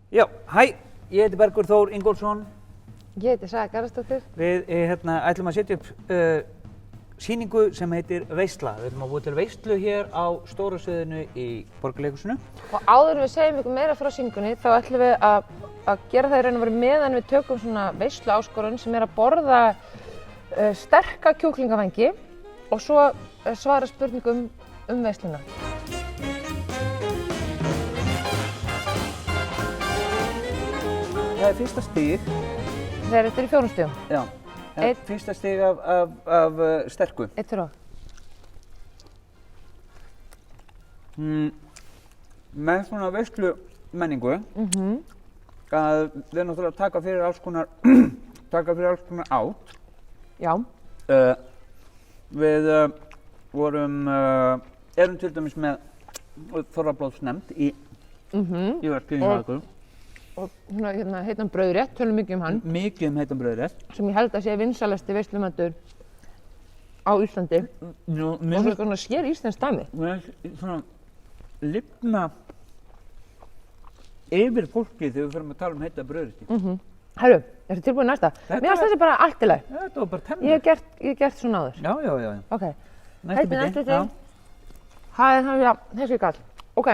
Já, hæ, ég heiti Bergur Þór Ingólfsson. Ég heiti Saga Garðarsdóttir. Við ætlum að setja upp sýningu sem heitir Veisla. Við ætlum að búa til veislu hér á stóra sviðinu í Borgarleikhúsinu. Og áður en við segjum ykkur meira frá sýningunni, þá ætlum við að gera það í raun og veru meðan við tökum svona veislu áskorun sem að borða sterka kjúklingavængi og svo svara spurningum veisluna. Það fyrsta stig. Þetta er í 4 stigum. Já, fyrsta stig af sterku. 1 fyrir á. Með svona veislu menningu, að við náttúrulega taka fyrir alls konar át. Já. Við erum til dæmis með þorrablóðsnefnd í verkinu hjá okkur. Og svona heitan brauðrétt, tölum mikið hann. Mikið heitan brauðrétt. Sem ég held að sé vinsælasti veislumatur á Íslandi. Og svona sér íslenskt dæmi. Mér svona lifna yfir fólki þegar við förum að tala um heita brauðrétti. Herru, ertu tilbúin næsta? Mér finnst þessi bara allt í lagi. Þetta var bara temmið. Ég hef gert svona áður. Já. Ok. Næstu þig. Þessi gall. Ok.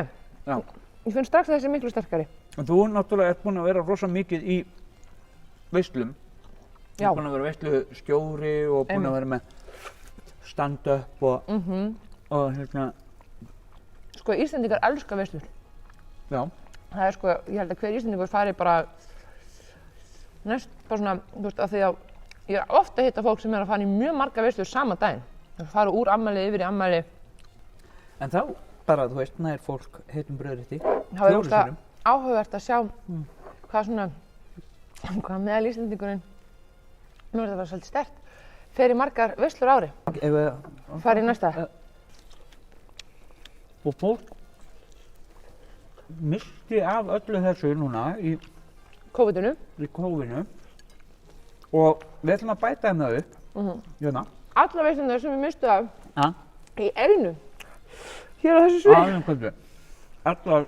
Já. Ég finn strax að þessi miklu sterkari. Þú náttúrulega ert búinn að vera rosa mikið í veislum. Já. Þú ert búinn að vera veislustjóri og búinn að vera með stand-up og Sko, Íslendingar elska veislur. Já. Það er sko, ég held að hver Íslendingur fari bara svona, þú veist, af því að ég er ofta að hitta fólk sem er að fara í mjög marga veislur sama daginn. Það fara úr afmæli yfir í afmæli. En þá bara, þú veist, nær fólk heitum brauðrétti. Það er óslega áhugavert að sjá hvað meðal Íslendingurinn, nú er þetta bara svolítið sterkt, fer í margar veislur á ári. Fara í næsta. Og fólk missti af öllu þessu núna í COVID-inu og við ætlum að bæta þeim það upp. Hérna. Alla veislunar sem við mistu af í einu. Hér á þessu svið. Allar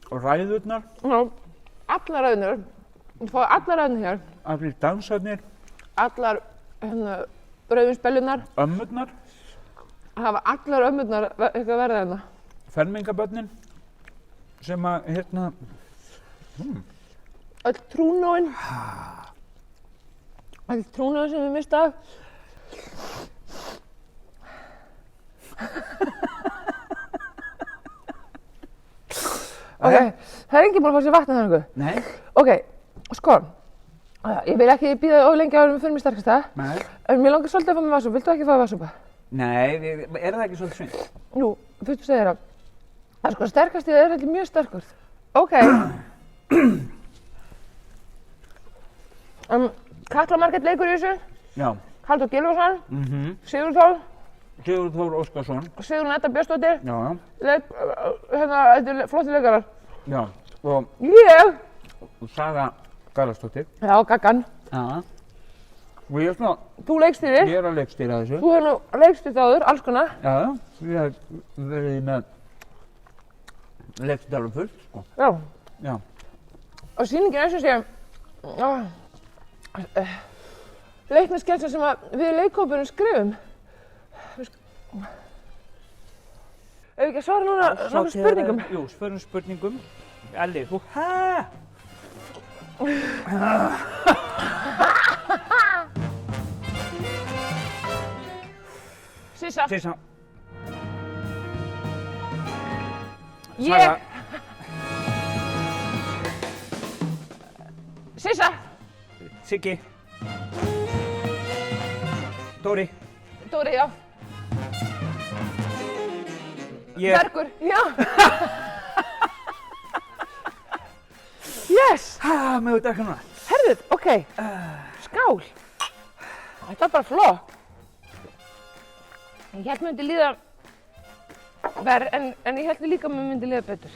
ræðurnar. Já, allar ræðurnar. Við fáum allar ræðurnar hér. Allir dansarnir. Allar brauðvínsbellurnar. Ömmurnar. Það hafa allar ömmurnar eitthvað verið hérna. Fermingabörnin sem að öll trúnóin. Öll trúnóin sem við mistu af. Ok, það er enginn búinn að fá sér vatn eða eitthvað. Nei. Ok, sko, ég vil ekki bíða of lengi áður en við förum í sterkasta. Nei. En mér langar svolítið að fá mér vatnsúpu. Viltu ekki fá vatnsúpu? Nei, er það ekki svolítið svinn? Jú, fyrstu segir það. Það er sko, sterkastið er heldur mjög sterkur. Ok. Katla Margrét leikur í þessu. Já. Halldór Gylfason. Sigurður Þór Óskarsson. Sigrún Edda Björnsdóttir. Já. Þetta er flotti leikarar. Já, og Saga Garðarsdóttir. Já, Gaggan. Já. Og ég er svona... Þú leikstýrir. Ég er að leikstýra þessu. Þú hefur nú leikstýrt áður, alls konar. Já, ég hef verið með leikstýrt alveg fullt, sko. Já. Og sýningin er sem sé leiknasketsa sem við leikhópurinn skrifum. Ef við ekki að svara núna nokkuð spurningum? Jú, svörum spurningum. Elli, þú Sissa. Sissa. Ég. Sissa. Siggi. Dóri. Dóri, já. Ég. Bergur, já. Yes. Með þetta ekki núna. Herðuð, ok. Skál. Þetta var bara flott. Ég held mér myndi líða verr, en ég held líka mér myndi líða betur.